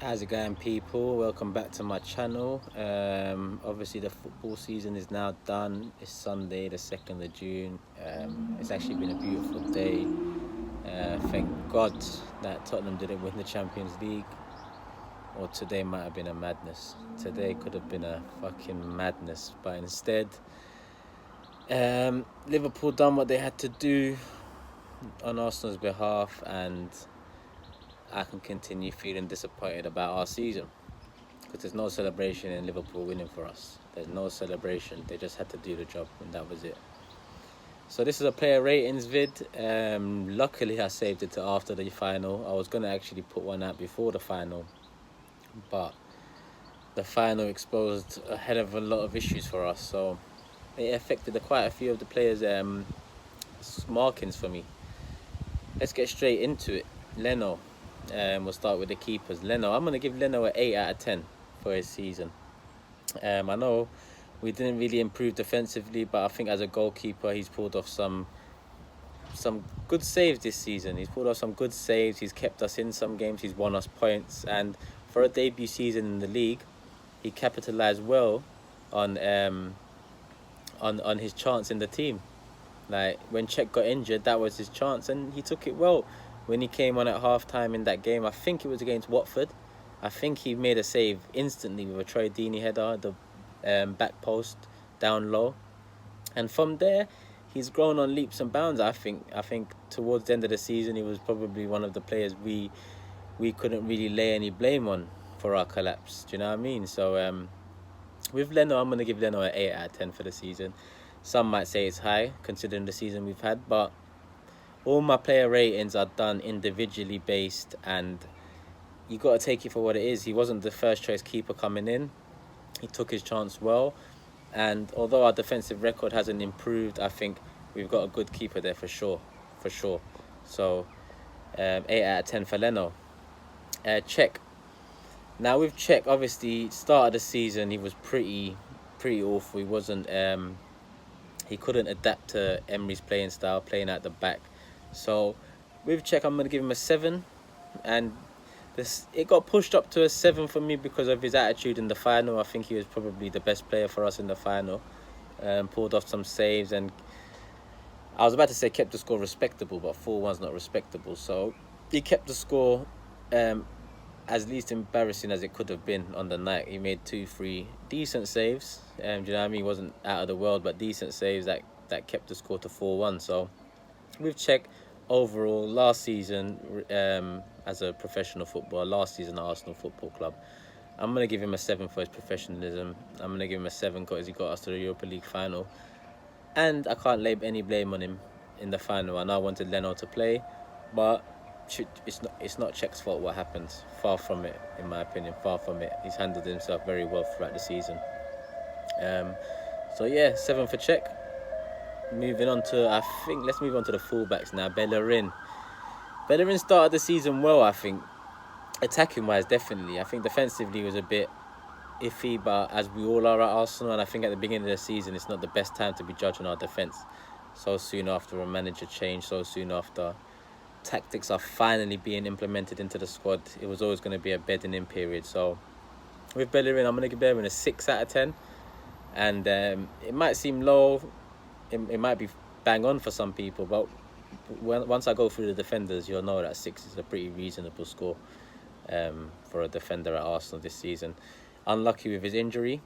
How's it going, people? Welcome back to my channel. Obviously the football season is now done. It's Sunday the 2nd of June. It's actually been a beautiful day. Thank God that Tottenham didn't win the Champions League, or today might have been a madness. Today could have been a fucking madness, but instead Liverpool done what they had to do on Arsenal's behalf, and I can continue feeling disappointed about our season because there's no celebration in Liverpool winning for us. There's no celebration. They just had to do the job, and that was it. So this is a player ratings vid. Luckily, I saved it to after the final. I was going to actually put one out before the final, but the final exposed a hell of a lot of issues for us. So it affected quite a few of the players' markings for me. Let's get straight into it. Leno. We'll start with the keepers. Leno, I'm going to give Leno an 8 out of 10 for his season. I know we didn't really improve defensively, but I think as a goalkeeper, he's pulled off some good saves this season. He's pulled off some good saves. He's kept us in some games. He's won us points. And for a debut season in the league, he capitalised well on his chance in the team. Like when Czech got injured, that was his chance, and he took it well. When he came on at half-time in that game, I think it was against Watford, I think he made a save instantly with a Troy Deeney header, the back post, down low. And from there, he's grown on leaps and bounds, I think. I think towards the end of the season, he was probably one of the players we couldn't really lay any blame on for our collapse. Do you know what I mean? So with Leno, I'm going to give Leno an 8 out of 10 for the season. Some might say it's high, considering the season we've had, but all my player ratings are done individually based, and you got to take it for what it is. He wasn't the first choice keeper coming in. He took his chance well, and although our defensive record hasn't improved, I think we've got a good keeper there for sure. So 8 out of 10 for Leno. Czech. Now with Czech, obviously start of the season he was pretty awful. He wasn't he couldn't adapt to Emery's playing style, playing at the back. So with Czech, I'm going to give him a 7, and it got pushed up to a 7 for me because of his attitude in the final. I think he was probably the best player for us in the final. Pulled off some saves, and I was about to say kept the score respectable, but 4-1's not respectable. So he kept the score as least embarrassing as it could have been on the night. He made 2-3 decent saves. Do you know what I mean? He wasn't out of the world, but decent saves that kept the score to 4-1. So with Czech, overall, last season as a professional footballer, last season at Arsenal Football Club, I'm going to give him a 7 for his professionalism. I'm going to give him a 7 because he got us to the Europa League final. And I can't lay any blame on him in the final. I know I wanted Leno to play, but it's not Czech's fault what happened. Far from it, in my opinion, far from it. He's handled himself very well throughout the season. So yeah, 7 for Czech. Moving on to, let's move on to the fullbacks now. Bellerin started the season well, I think. Attacking wise, definitely. I think defensively was a bit iffy, but as we all are at Arsenal, and I think at the beginning of the season, it's not the best time to be judging our defence. So soon after a manager change, so soon after tactics are finally being implemented into the squad, it was always going to be a bedding in period. So with Bellerin, I'm going to give Bellerin a 6 out of 10. And it might seem low, it might be bang on for some people, but once I go through the defenders, you'll know that 6 is a pretty reasonable score for a defender at Arsenal this season. Unlucky with his injury.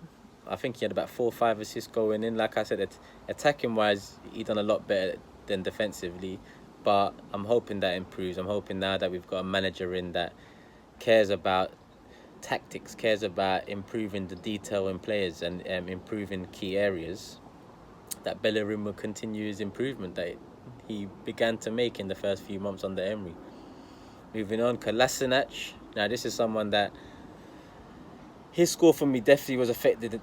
I think he had about 4 or 5 assists going in. Like I said, attacking wise, he done a lot better than defensively, but I'm hoping that improves. I'm hoping now that we've got a manager in that cares about tactics, cares about improving the detail in players and improving key areas, that Bellerin will continue his improvement that he began to make in the first few months under Emery. Moving on, Kolasinac. Now this is someone that his score for me definitely was affected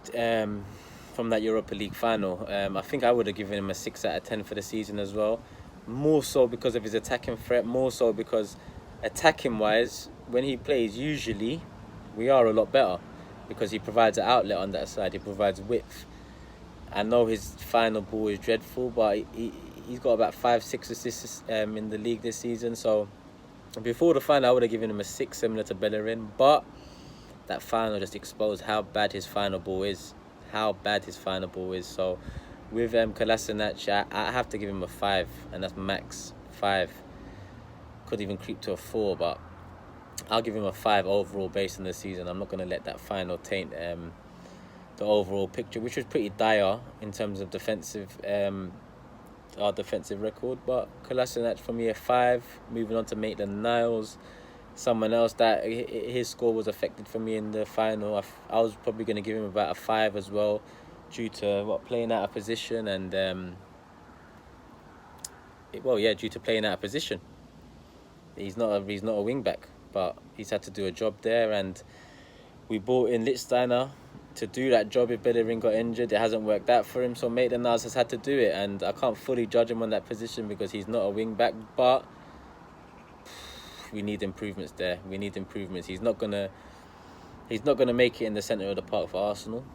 from that Europa League final. I think I would have given him a 6 out of 10 for the season as well. More so because of his attacking threat, more so because attacking wise, when he plays, usually we are a lot better because he provides an outlet on that side, he provides width. I know his final ball is dreadful, but he's got about 5-6 assists in the league this season, so Before the final, I would have given him a 6, similar to Bellerin, but that final just exposed how bad his final ball is. So with Kolasinac, I have to give him a 5, and that's max 5. Could even creep to a 4, but I'll give him a 5 overall based on the season. I'm not going to let that final taint the overall picture, which was pretty dire in terms of our defensive record. But Kolasinac for me a 5. Moving on to Maitland-Niles, someone else that his score was affected for me in the final. I was probably going to give him about a 5 as well, due to playing out of position and due to playing out of position. He's not a wing back, but he's had to do a job there, and we brought in Lichtsteiner to do that job. If Bellerin got injured, it hasn't worked out for him, so Maitland-Niles has had to do it, and I can't fully judge him on that position because he's not a wing back, but we need improvements there. He's not gonna make it in the centre of the park for Arsenal.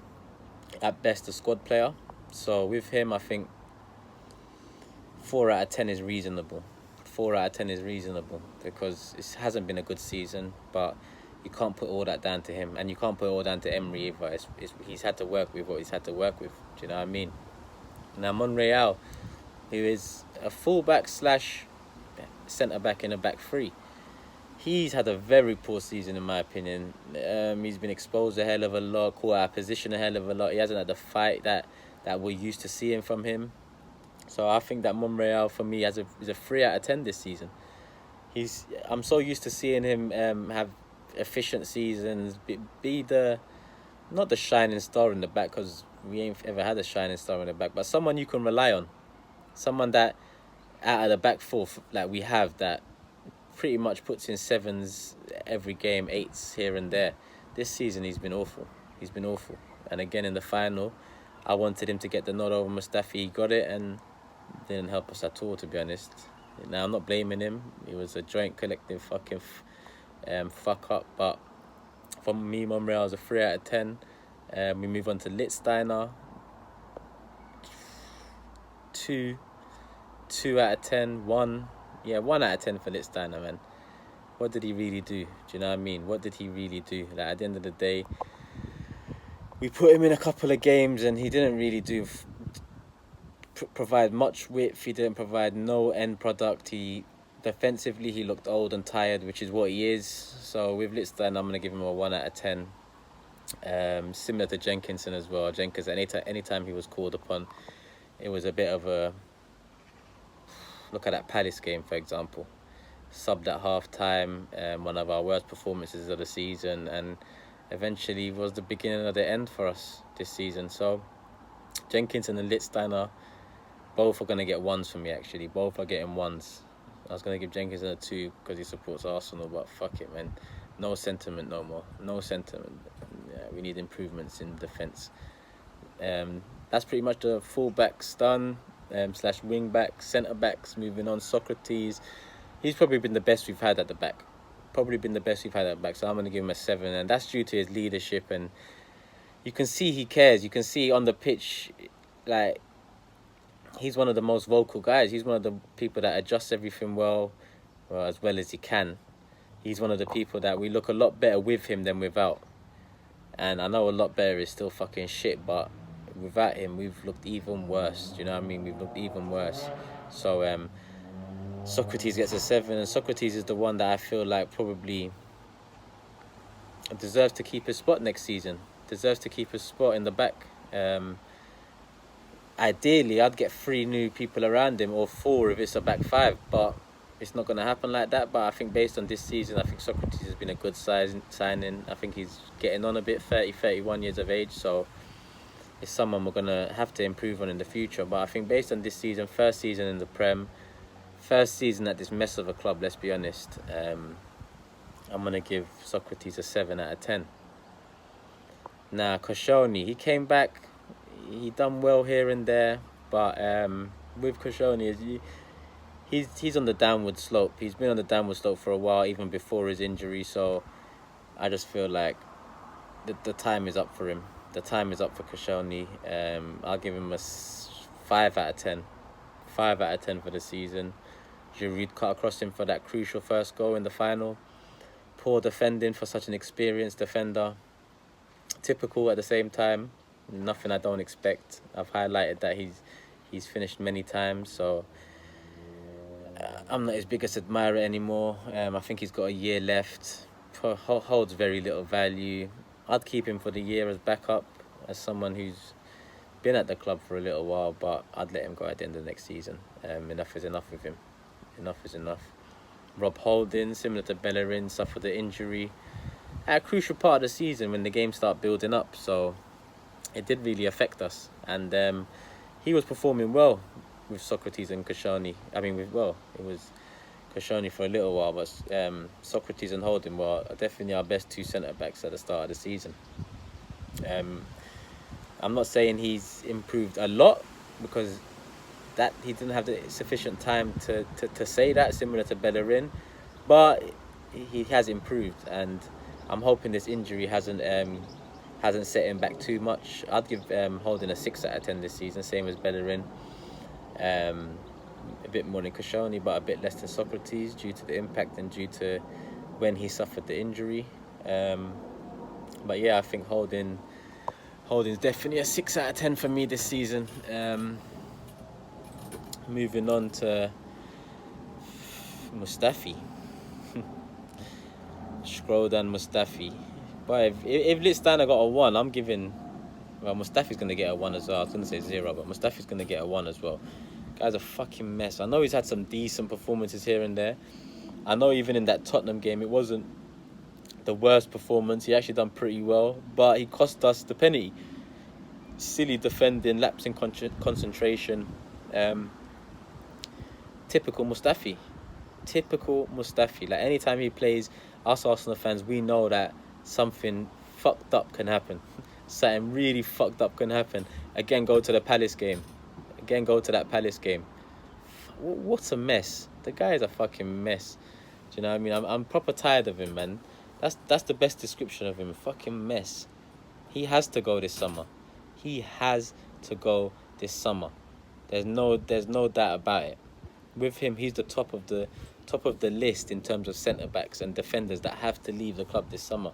At best, a squad player. So with him, I think 4 out of 10 is reasonable. 4 out of 10 is reasonable because it hasn't been a good season, but you can't put all that down to him, and you can't put it all down to Emery either. He's had to work with what he's had to work with. Do you know what I mean? Now Monreal, who is a full-back / centre-back in a back 3, he's had a very poor season in my opinion. He's been exposed a hell of a lot, caught out of position a hell of a lot. He hasn't had the fight that we're used to seeing from him. So I think that Monreal for me is a 3 out of 10 this season. I'm so used to seeing him have efficient seasons, be not the shining star in the back, because we ain't ever had a shining star in the back, but someone you can rely on, someone that out of the back 4 like we have, that pretty much puts in 7s every game, 8s here and there. This season he's been awful. And again in the final, I wanted him to get the nod over Mustafi. He got it and didn't help us at all, to be honest. Now I'm not blaming him. It was a joint collective fucking fuck up. But for me, Monreal is a 3 out of 10. We move on to Lichtsteiner. 2 out of 10. 1 out of 10 for Lichtsteiner, man. What did he really do? Do you know what I mean? What did he really do? Like, at the end of the day, we put him in a couple of games and he didn't really provide much width. He didn't provide no end product. Defensively, he looked old and tired, which is what he is. So with Lichtsteiner, I'm going to give him a 1 out of 10. Similar to Jenkinson as well. Jenkins, anytime he was called upon, it was a bit of a... Look at that Palace game, for example. Subbed at half-time, one of our worst performances of the season, and eventually was the beginning of the end for us this season. So Jenkinson and Lichtsteiner, both are going to get 1s from me, actually. Both are getting 1s. I was going to give Jenkinson a 2 because he supports Arsenal, but fuck it, man. No sentiment no more. No sentiment. Yeah, we need improvements in defence. That's pretty much the full-backs done. / wing back, centre backs. Moving on, Socrates. He's probably been the best we've had at the back. So I'm going to give him a 7, and that's due to his leadership, and you can see he cares. You can see on the pitch, like, he's one of the most vocal guys. He's one of the people that adjusts everything as well as he can. He's one of the people that we look a lot better with him than without. And I know a lot better is still fucking shit, but without him, we've looked even worse. Do you know what I mean? We've looked even worse. So Socrates gets a 7, and Socrates is the one that I feel like probably deserves to keep his spot next season. Deserves to keep his spot in the back. Ideally, I'd get 3 new people around him, or 4 if it's a back 5, but it's not going to happen like that. But I think based on this season, I think Socrates has been a good signing. I think he's getting on a bit, 31 years of age, so it's someone we're going to have to improve on in the future. But I think based on this season, first season in the Prem, first season at this mess of a club, let's be honest, I'm going to give Socrates a 7 out of 10. Now, Kashani, he came back. He done well here and there, but with Kashani, he's on the downward slope. He's been on the downward slope for a while, even before his injury, so I just feel like the time is up for him. The time is up for Kashani. I'll give him a 5 out of 10. 5 out of 10 for the season. Giroud cut across him for that crucial first goal in the final. Poor defending for such an experienced defender. Typical at the same time. Nothing I don't expect. I've highlighted that he's finished many times, so I'm not his biggest admirer anymore. I think he's got a year left. Holds very little value. I'd keep him for the year as backup, as someone who's been at the club for a little while, but I'd let him go at the end of the next season. Enough is enough with him. Enough is enough. Rob Holding, similar to Bellerin, suffered an injury at a crucial part of the season when the game started building up, so it did really affect us. And he was performing well with Socrates and Kashani. It was Kashani for a little while, but Socrates and Holding were definitely our best two centre-backs at the start of the season. I'm not saying he's improved a lot, because that he didn't have the sufficient time to say that, similar to Bellerin, but he has improved, and I'm hoping this injury hasn't set him back too much. I'd give Holding a 6 out of 10 this season, same as Bellerin. A bit more than Kashani, but a bit less than Socrates, due to the impact and due to when he suffered the injury. But yeah, I think Holding's definitely a 6 out of 10 for me this season. Moving on to Mustafi. Shkodran Mustafi. But if Litstana got a 1, I'm giving... Well, Mustafi's going to get a 1 as well. I was going to say 0, but Mustafi's going to get a 1 as well. Guy's a fucking mess. I know he's had some decent performances here and there. I know even in that Tottenham game, it wasn't the worst performance. He actually done pretty well, but he cost us the penalty. Silly defending, lapsing concentration. Typical Mustafi. Like, anytime he plays, us Arsenal fans, we know that something fucked up can happen. Something really fucked up can happen. Again, go to that Palace game. What a mess. The guy is a fucking mess. Do you know what I mean? I'm proper tired of him, man. That's the best description of him. A fucking mess. He has to go this summer. There's no doubt about it. With him, he's the top of the list in terms of centre backs and defenders that have to leave the club this summer.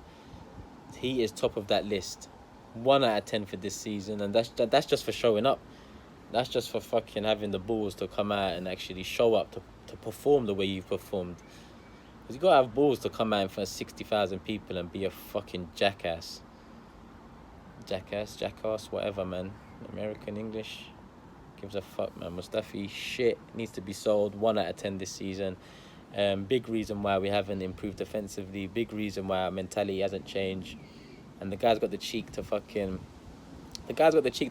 He is top of that list. 1 out of 10 for this season, and that's just for showing up. That's just for fucking having the balls to come out and actually show up to perform the way you've performed. Because you gotta have balls to come out in front of 60,000 people and be a fucking jackass, whatever, man. American English gives a fuck, man. Mustafi, shit, needs to be sold. 1 out of 10 this season. Big reason why we haven't improved defensively. Big reason why our mentality hasn't changed. And the guy's got the cheek to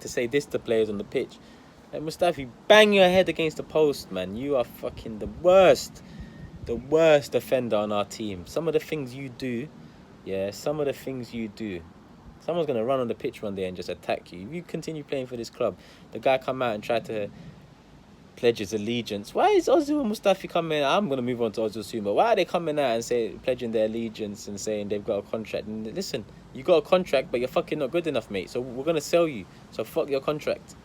say this to players on the pitch. And Mustafi, bang your head against the post, man. You are fucking the worst defender on our team. Some of the things you do. Someone's going to run on the pitch one day and just attack you. If you continue playing for this club, the guy come out and try to pledge his allegiance. Why is Ozil and Mustafi coming out? I'm going to move on to Ozil soon, but why are they coming out and pledging their allegiance and saying they've got a contract? And listen, you got a contract, but you're fucking not good enough, mate. So we're going to sell you. So fuck your contract.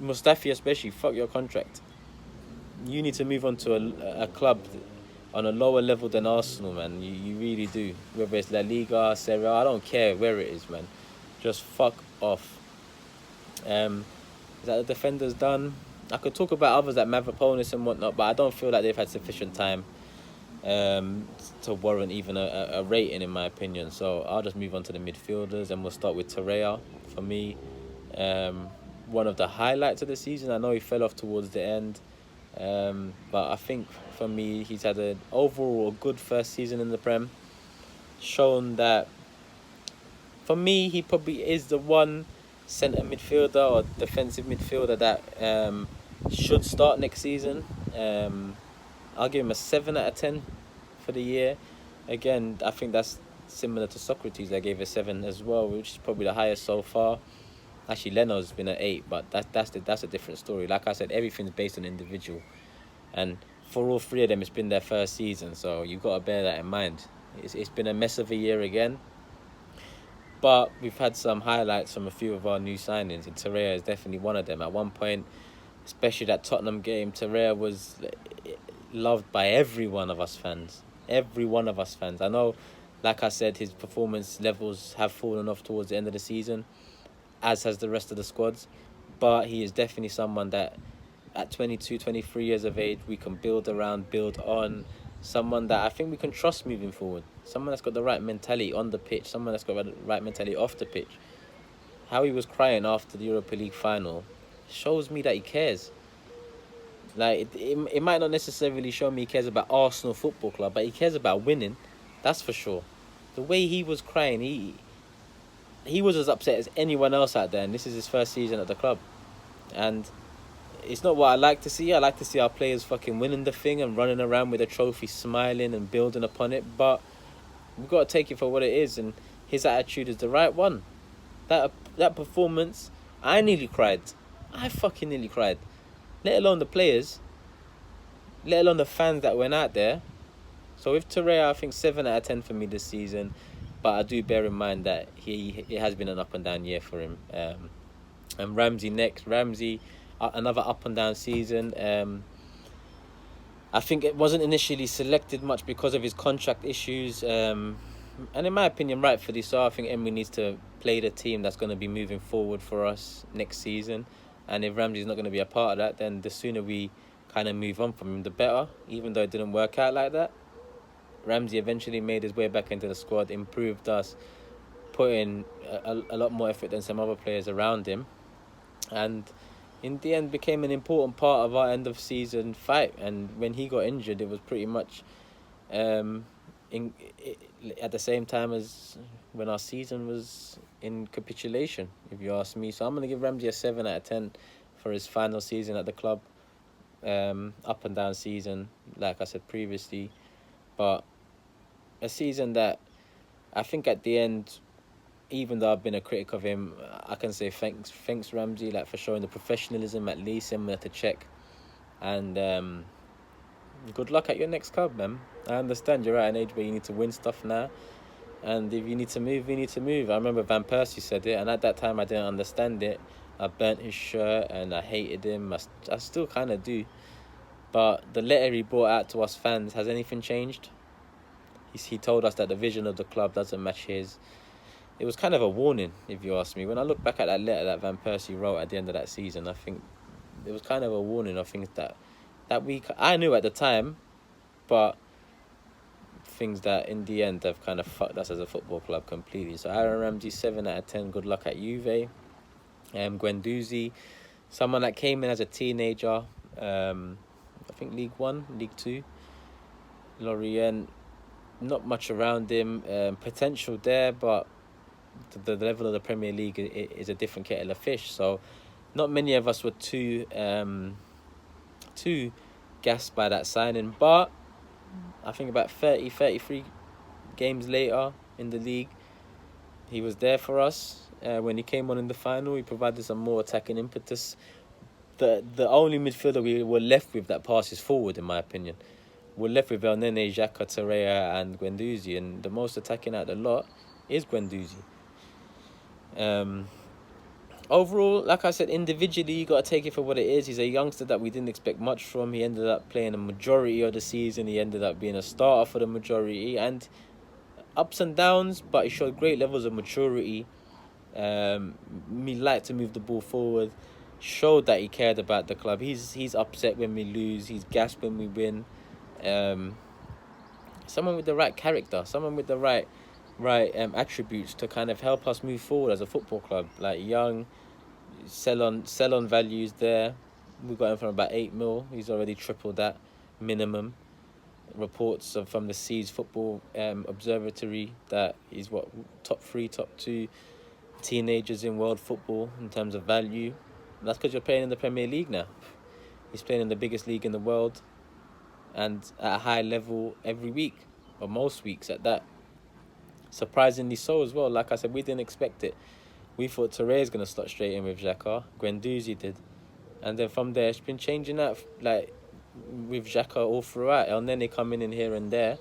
Mustafi especially, fuck your contract. You need to move on to a club on a lower level than Arsenal, man. You really do. Whether it's La Liga, Serie A, I don't care where it is, man. Just fuck off. Is that the defenders done? I could talk about others like Mavropanos and whatnot, but I don't feel like they've had sufficient time to warrant even a rating, in my opinion. So I'll just move on to the midfielders, and we'll start with Torreira. For me, one of the highlights of the season. I know he fell off towards the end, but I think for me, he's had an overall good first season in the Prem. Shown that, for me, he probably is the one centre midfielder or defensive midfielder that should start next season. I'll give him a 7 out of 10 for the year. Again, I think that's similar to Socrates. I gave a 7 as well, which is probably the highest so far. Actually, Leno's been an 8, but that's a different story. Like I said, everything's based on individual, and for all three of them, it's been their first season, so you've got to bear that in mind. It's been a mess of a year again, but we've had some highlights from a few of our new signings, and Torreira is definitely one of them. At one point, especially that Tottenham game, Torreira was loved by every one of us fans. Every one of us fans. I know, like I said, his performance levels have fallen off towards the end of the season, as has the rest of the squads. But he is definitely someone that, at 22, 23 years of age, we can build around, build on. Someone that I think we can trust moving forward. Someone that's got the right mentality on the pitch. Someone that's got the right mentality off the pitch. How he was crying after the Europa League final shows me that he cares. Like, it might not necessarily show me he cares about Arsenal Football Club, but he cares about winning. That's for sure. The way he was crying, he was as upset as anyone else out there, and this is his first season at the club. And it's not what I like to see. I like to see our players fucking winning the thing and running around with a trophy, smiling and building upon it. But we've got to take it for what it is, and his attitude is the right one. That performance, I nearly cried. I fucking nearly cried. Let alone the players, let alone the fans that went out there. So with Torreira, I think 7 out of 10 for me this season. But I do bear in mind that it has been an up and down year for him. And Ramsey next. Ramsey, another up and down season. I think it wasn't initially selected much because of his contract issues. And in my opinion, rightfully so. I think Emery needs to play the team that's going to be moving forward for us next season. And if Ramsey's not going to be a part of that, then the sooner we kind of move on from him, the better. Even though it didn't work out like that. Ramsey eventually made his way back into the squad, improved us, put in a lot more effort than some other players around him. And in the end became an important part of our end of season fight. And when he got injured, it was pretty much at the same time as when our season was in capitulation, if you ask me. So I'm going to give Ramsey a 7 out of 10 for his final season at the club. Up and down season, like I said previously. But a season that I think at the end, even though I've been a critic of him, I can say thanks Ramsey, like, for showing the professionalism at least similar to Czech. And good luck at your next club, man. I understand you're at an age where you need to win stuff now. And if you need to move, you need to move. I remember Van Persie said it, and at that time I didn't understand it. I burnt his shirt and I hated him. I still kind of do. But the letter he brought out to us fans, has anything changed? He told us that the vision of the club doesn't match his. It was kind of a warning, if you ask me. When I look back at that letter that Van Persie wrote at the end of that season, I think it was kind of a warning of things that I knew at the time, but things that in the end have kind of fucked us as a football club completely. So Aaron Ramsey, 7 out of 10. Good luck at Juve. Guendouzi, someone that came in as a teenager. I think League 1, League 2. Lorient, not much around him. Potential there, but the level of the Premier League is a different kettle of fish. So not many of us were too gassed by that signing. But I think about 33 games later in the league, he was there for us. When he came on in the final, he provided some more attacking impetus. The only midfielder we were left with that passes forward, in my opinion. We're left with El Nene, Xhaka, Torreira and Guendouzi, and the most attacking out of the lot is Guendouzi. Overall, like I said, individually, you got to take it for what it is. He's a youngster that we didn't expect much from. He ended up playing a majority of the season. He ended up being a starter for the majority, and ups and downs, but he showed great levels of maturity. He liked to move the ball forward, showed that he cared about the club. He's upset when we lose. He's gassed when we win. Someone with the right character, someone with the right attributes to kind of help us move forward as a football club. Like, young, sell on values there. We got him from about 8 mil. He's already tripled that minimum. Reports from the Seeds Football Observatory that he's top 3, top 2 teenagers in world football in terms of value. And that's because you're playing in the Premier League now. He's playing in the biggest league in the world, and at a high level every week, or most weeks at that. Surprisingly so as well. Like I said, we didn't expect it. We thought Torreira's going to slot straight in with Xhaka. Guendouzi did. And then from there, it's been changing out, like, with Xhaka all throughout. El Nene coming in here and there.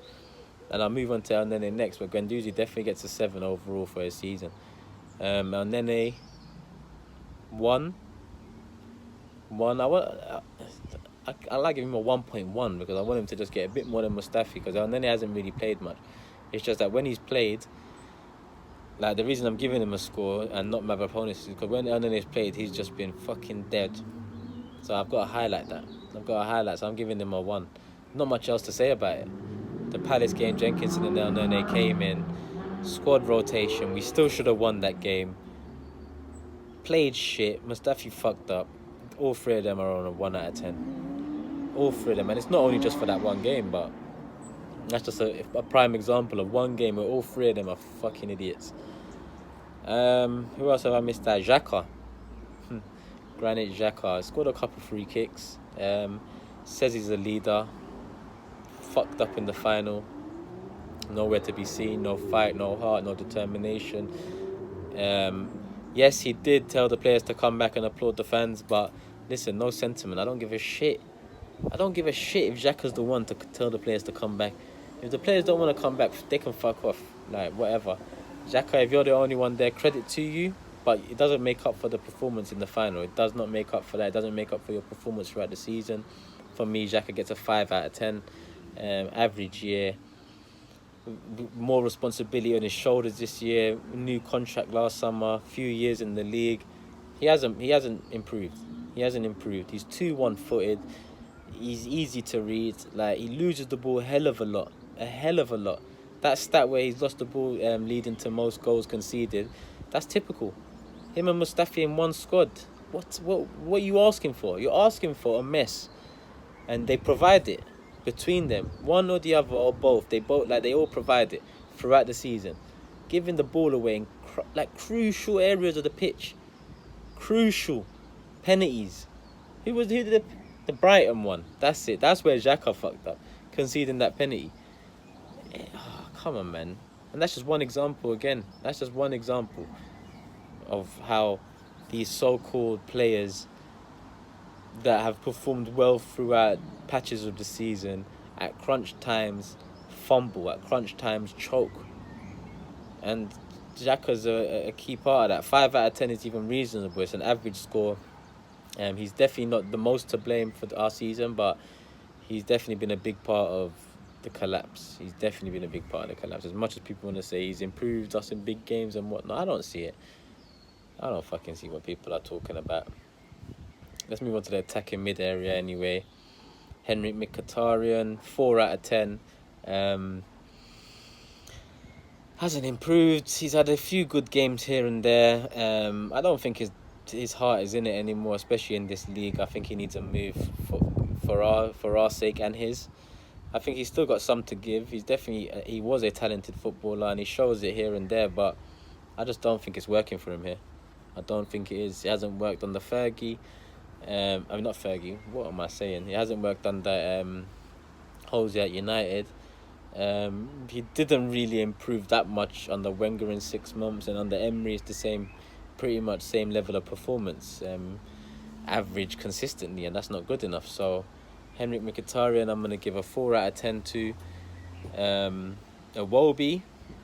And I'll move on to El Nene next, but Guendouzi definitely gets a 7 overall for his season. El Nene, 1. I like giving him a 1.1 because I want him to just get a bit more than Mustafi, because Elneny hasn't really played much. It's just that when he's played, like, the reason I'm giving him a score and not my opponents is because when Elneny's played, he's just been fucking dead. So I've got to highlight that. So I'm giving him a 1. Not much else to say about it. The Palace game, Jenkinson and Elneny came in, squad rotation. We still should have won that game. Played shit. Mustafi fucked up. All 3 of them are on a 1 out of 10. All 3 of them. And it's not only just for that one game, but that's just a prime example of one game where all 3 of them are fucking idiots. Who else have I missed out? Xhaka. Granit Xhaka. Scored a couple free kicks. Says he's a leader. Fucked up in the final. Nowhere to be seen. No fight, no heart, no determination. Yes, he did tell the players to come back and applaud the fans, but listen, no sentiment. I don't give a shit. I don't give a shit if Xhaka's the one to tell the players to come back. If the players don't want to come back, they can fuck off. Like, whatever. Xhaka, if you're the only one there, credit to you, but it doesn't make up for the performance in the final. It does not make up for that. It doesn't make up for your performance throughout the season. For me, Xhaka gets a 5 out of 10. Average year. More responsibility on his shoulders this year. New contract last summer. Few years in the league. He hasn't improved. He's too one-footed. He's easy to read. Like, he loses the ball a hell of a lot. That stat where he's lost the ball leading to most goals conceded, that's typical. Him and Mustafi in one squad. What are you asking for? You're asking for a mess, and they provide it between them, one or the other or both. They all provide it throughout the season, giving the ball away in crucial areas of the pitch. Crucial penalties. Who did the Brighton one? That's it. That's where Xhaka fucked up, conceding that penalty. Oh, come on, man. And that's just one example again. That's just one example of how these so-called players that have performed well throughout patches of the season, at crunch times fumble, at crunch times choke. And Xhaka's a key part of that. 5 out of 10 is even reasonable. It's an average score. He's definitely not the most to blame for our season, but he's definitely been a big part of the collapse. As much as people want to say he's improved us in big games and whatnot, I don't see it. I don't fucking see what people are talking about. Let's move on to the attacking mid area anyway. Henrik Mkhitaryan, 4 out of 10. Hasn't improved. He's had a few good games here and there. I don't think his heart is in it anymore, especially in this league. I think he needs a move for our sake and his. I think he's still got some to give. He was a talented footballer and he shows it here and there, but I just don't think it's working for him here. I don't think it is. It hasn't worked under Fergie. Not Fergie. What am I saying? It hasn't worked under Jose at United. He didn't really improve that much under Wenger in 6 months, and under Emery it's pretty much same level of performance, average consistently, and that's not good enough. So Henrik Mkhitaryan, I'm gonna give a 4 out of 10 to. Iwobi,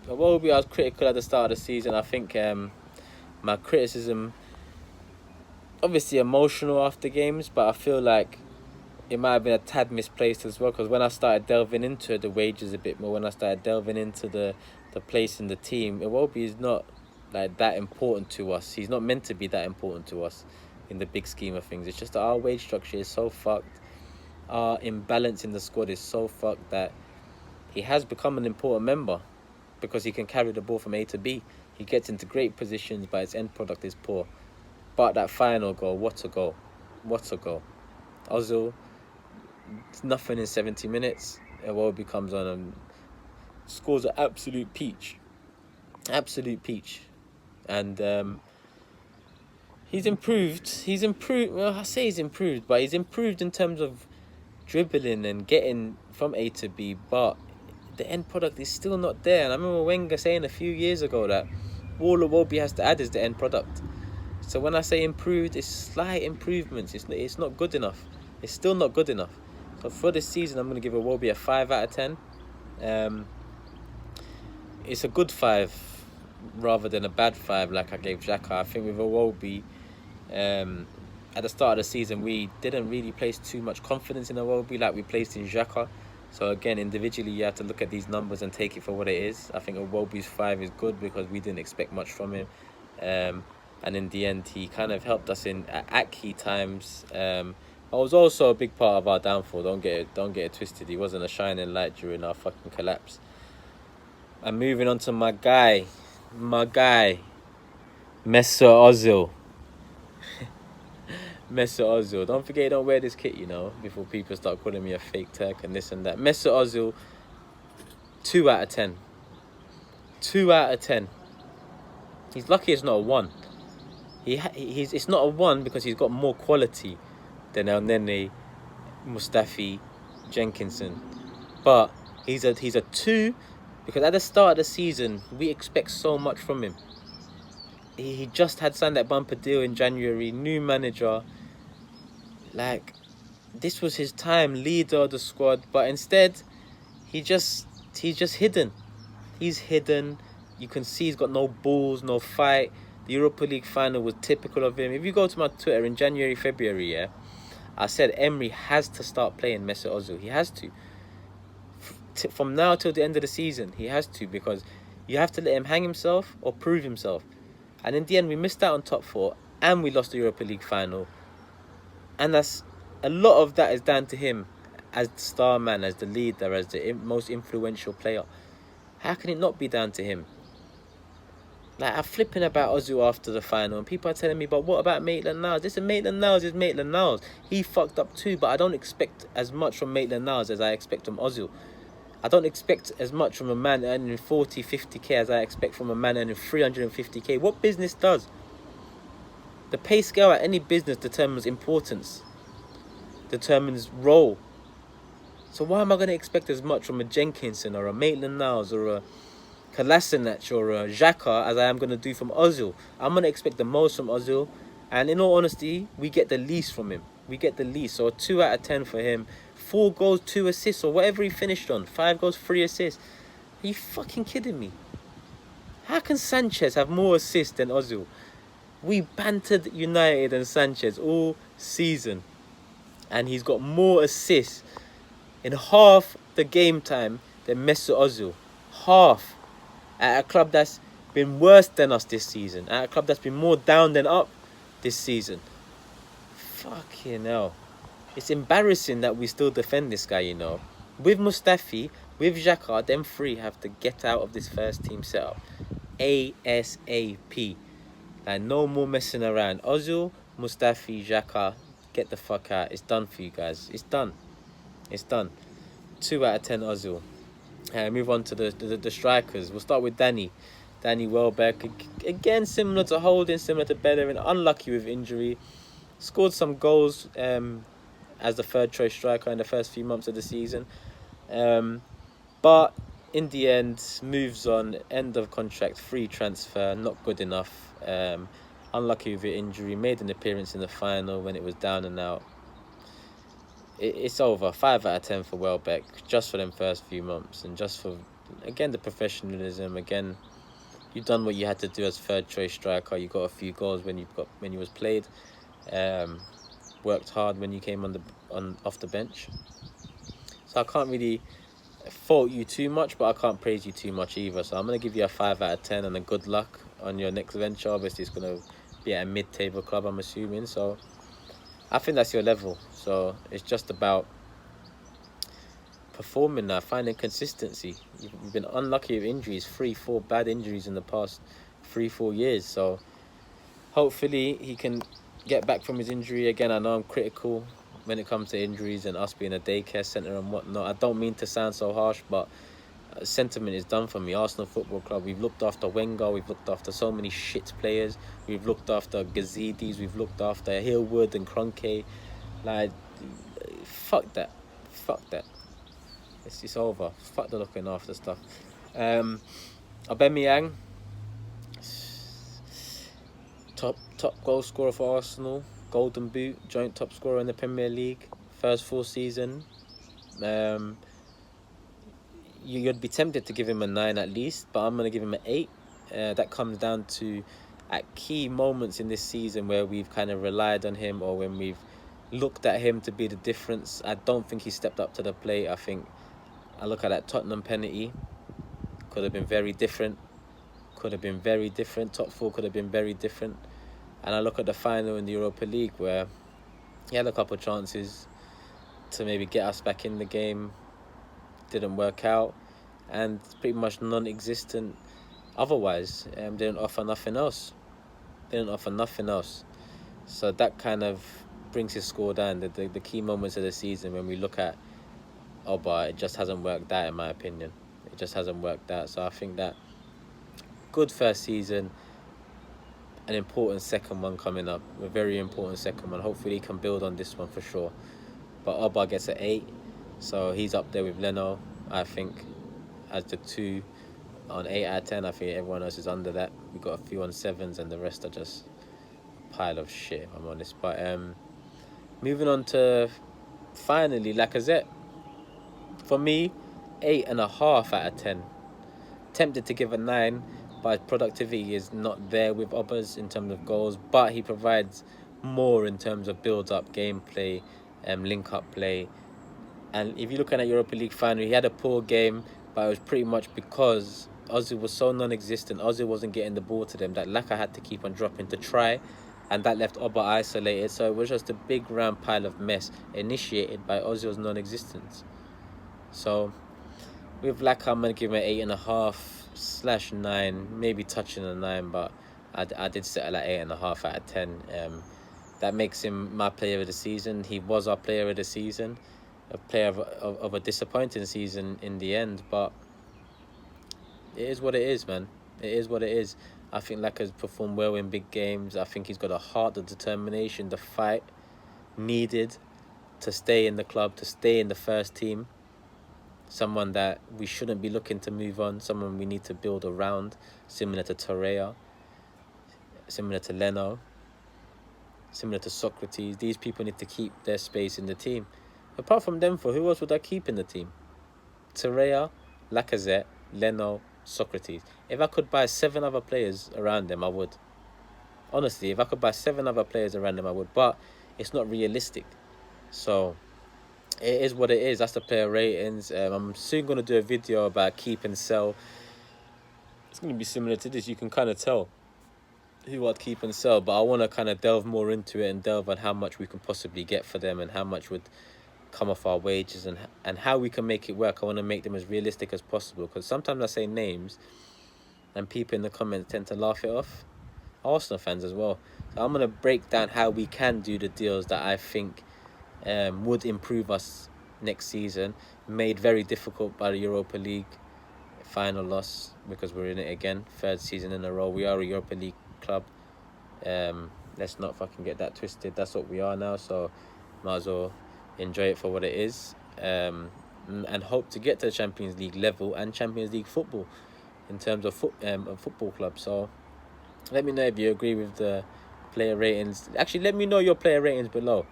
I was critical at the start of the season. I think my criticism, obviously emotional after games, but I feel like it might have been a tad misplaced as well, because when I started delving into the wages a bit more, when I started delving into the place in the team, Iwobi is not like that important to us. He's not meant to be that important to us in the big scheme of things. It's just that our wage structure is so fucked. Our imbalance in the squad is so fucked that he has become an important member because he can carry the ball from A to B. He gets into great positions, but his end product is poor. But that final goal, what a goal. Ozil, it's nothing in 70 minutes. Iwobi comes on and scores an absolute peach. And he's improved. Well, I say he's improved, but he's improved in terms of dribbling and getting from A to B, but the end product is still not there. And I remember Wenger saying a few years ago that all Iwobi has to add is the end product. So when I say improved, it's slight improvements. It's not good enough. It's still not good enough. So for this season, I'm going to give Iwobi a 5 out of 10. It's a good 5 rather than a bad 5 like I gave Xhaka. I think with Iwobi, at the start of the season, we didn't really place too much confidence in Iwobi like we placed in Xhaka. So again, individually, you have to look at these numbers and take it for what it is. I think Iwobi's 5 is good because we didn't expect much from him. And in the end, he kind of helped us at key times. But was also a big part of our downfall. Don't get it twisted. He wasn't a shining light during our fucking collapse. And moving on to my guy, Mesut Ozil. Mesut Ozil. Don't forget you don't wear this kit, you know, before people start calling me a fake Turk and this and that. Mesut Ozil, 2 out of 10. 2 out of 10. He's lucky it's not a 1. It's not a 1 because he's got more quality than El Nene, Mustafi, Jenkinson. But he's a 2 because at the start of the season, we expect so much from him. He just had signed that bumper deal in January, new manager. Like, this was his time, leader of the squad. But instead, he's just hidden. He's hidden. You can see he's got no balls, no fight. The Europa League final was typical of him. If you go to my Twitter in January, February, yeah, I said Emery has to start playing Mesut Ozil. He has to. From now till the end of the season, he has to, because you have to let him hang himself or prove himself. And in the end, we missed out on top 4 and we lost the Europa League final. And that's a lot of that is down to him as the star man, as the leader, as the most influential player. How can it not be down to him? Like, I'm flipping about Ozil after the final and people are telling me, but what about Maitland-Niles? Listen, Maitland-Niles is Maitland-Niles. He fucked up too, but I don't expect as much from Maitland-Niles as I expect from Ozil. I don't expect as much from a man earning 40, 50k as I expect from a man earning 350k. What business does? The pay scale at any business determines importance, determines role. So why am I going to expect as much from a Jenkinson or a Maitland-Niles or a Kolasinac or a Xhaka as I am going to do from Ozil? I'm going to expect the most from Ozil. And in all honesty, we get the least from him. We get the least. So a 2 out of 10 for him. 4 goals, 2 assists, or whatever he finished on. 5 goals, 3 assists. Are you fucking kidding me? How can Sanchez have more assists than Ozil? We bantered United and Sanchez all season. And he's got more assists in half the game time than Mesut Ozil. Half. At a club that's been worse than us this season. At a club that's been more down than up this season. Fucking hell. It's embarrassing that we still defend this guy, you know. With Mustafi, with Xhaka, them 3 have to get out of this first team setup. ASAP. Like, no more messing around. Ozil, Mustafi, Xhaka, get the fuck out. It's done for you guys. It's done. It's done. 2 out of 10 Ozil. Move on to the strikers. We'll start with Danny Welbeck. Again, similar to Holding, similar to Bellerin. Unlucky with injury. Scored some goals as the third choice striker in the first few months of the season. But in the end, moves on. End of contract. Free transfer. Not good enough. Unlucky with your injury. Made an appearance in the final when it was down and out. It's over. 5 out of 10 for Welbeck, just for them first few months, and just for, again, the professionalism. Again, you've done what you had to do as third choice striker. You got a few goals when you was played. Worked hard when you came off the bench. So I can't really fault you too much, but I can't praise you too much either. So I'm gonna give you a 5 out of 10 and a good luck on your next venture. Obviously, it's gonna be at a mid-table club, I'm assuming. So I think that's your level. So it's just about performing now, finding consistency. You've been unlucky with injuries, 3-4 bad injuries in the past 3-4 years. So hopefully he can get back from his injury. Again, I know I'm critical when it comes to injuries and us being a daycare centre and whatnot. I don't mean to sound so harsh, but sentiment is done for me. Arsenal Football Club, we've looked after Wenger, we've looked after so many shit players, we've looked after Gazidis, we've looked after Hillwood and Kroenke. Like, fuck that. It's over. Fuck the looking after stuff. Aubameyang, top goal scorer for Arsenal, Golden Boot, joint top scorer in the Premier League, first full season. You'd be tempted to give him a 9 at least, but I'm going to give him an 8. That comes down to at key moments in this season where we've kind of relied on him, or when we've looked at him to be the difference, I don't think he stepped up to the plate. I think I look at that Tottenham penalty, could have been very different. Could have been very different. Top four could have been very different. And I look at the final in the Europa League where he had a couple of chances to maybe get us back in the game. Didn't work out. And pretty much non-existent otherwise. Didn't offer nothing else. So that kind of brings his score down. The key moments of the season when we look at Oba, it just hasn't worked out in my opinion. It just hasn't worked out. So I think that good first season, an important second one coming up, a very important second one. Hopefully he can build on this one for sure. But Oba gets an 8, so he's up there with Leno, I think, as the 2 on 8 out of 10. I think everyone else is under that. We've got a few on 7s and the rest are just a pile of shit, if I'm honest. But moving on to finally Lacazette. For me, 8.5 out of 10. Tempted to give a 9, but productivity is not there with Oba's in terms of goals, but he provides more in terms of build-up, gameplay, link-up play. And if you're looking at Europa League final, he had a poor game, but it was pretty much because Ozil was so non-existent. Ozil wasn't getting the ball to them that Laka had to keep on dropping to try, and that left Oba isolated. So it was just a big round pile of mess initiated by Ozil's non-existence. So with Laka, I'm going to give him an 8.5/9, maybe touching a 9, but I did settle at 8.5 out of 10. That makes him my player of the season. He was our player of the season, a player of a disappointing season in the end, but it is what it is, man. It is what it is. I think Laka's performed well in big games. I think he's got a heart, the determination, the fight needed to stay in the club, to stay in the first team. Someone that we shouldn't be looking to move on, someone we need to build around, similar to Torreira, similar to Leno, similar to Socrates. These people need to keep their space in the team. Apart from them, who else would I keep in the team? Torreira, Lacazette, Leno, Socrates. If I could buy 7 other players around them, I would. Honestly, if I could buy 7 other players around them, I would. But it's not realistic. So it is what it is. That's the player ratings. I'm soon going to do a video about keep and sell. It's going to be similar to this. You can kind of tell who I'd keep and sell, but I want to kind of delve more into it and delve on how much we can possibly get for them and how much would come off our wages and how we can make it work. I want to make them as realistic as possible, because sometimes I say names and people in the comments tend to laugh it off. Arsenal fans as well. So I'm going to break down how we can do the deals that I think would improve us next season, made very difficult by the Europa League final loss, because we're in it again, 3rd season in a row. We are a Europa League club. Let's not fucking get that twisted. That's what we are now, so might as well enjoy it for what it is, and hope to get to the Champions League level and Champions League football in terms of a football club. So let me know if you agree with the player ratings. Actually, let me know your player ratings below.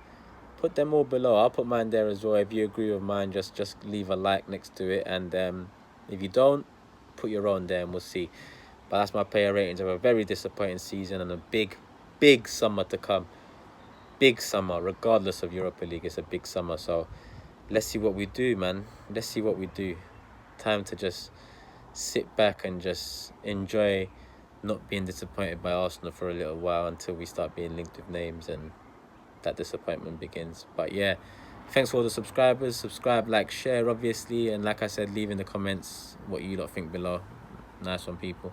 Put them all below. I'll put mine there as well. If you agree with mine, just leave a like next to it, and if you don't, put your own there and we'll see. But that's my player ratings of a very disappointing season and a big summer to come. Big summer, regardless of Europa League. It's a big summer, so let's see what we do, man. Let's see what we do. Time to just sit back and just enjoy not being disappointed by Arsenal for a little while until we start being linked with names and that disappointment begins. But yeah, thanks for all the subscribers. Subscribe, like, share, obviously, and like I said, leave in the comments what you lot think below. Nice one, people.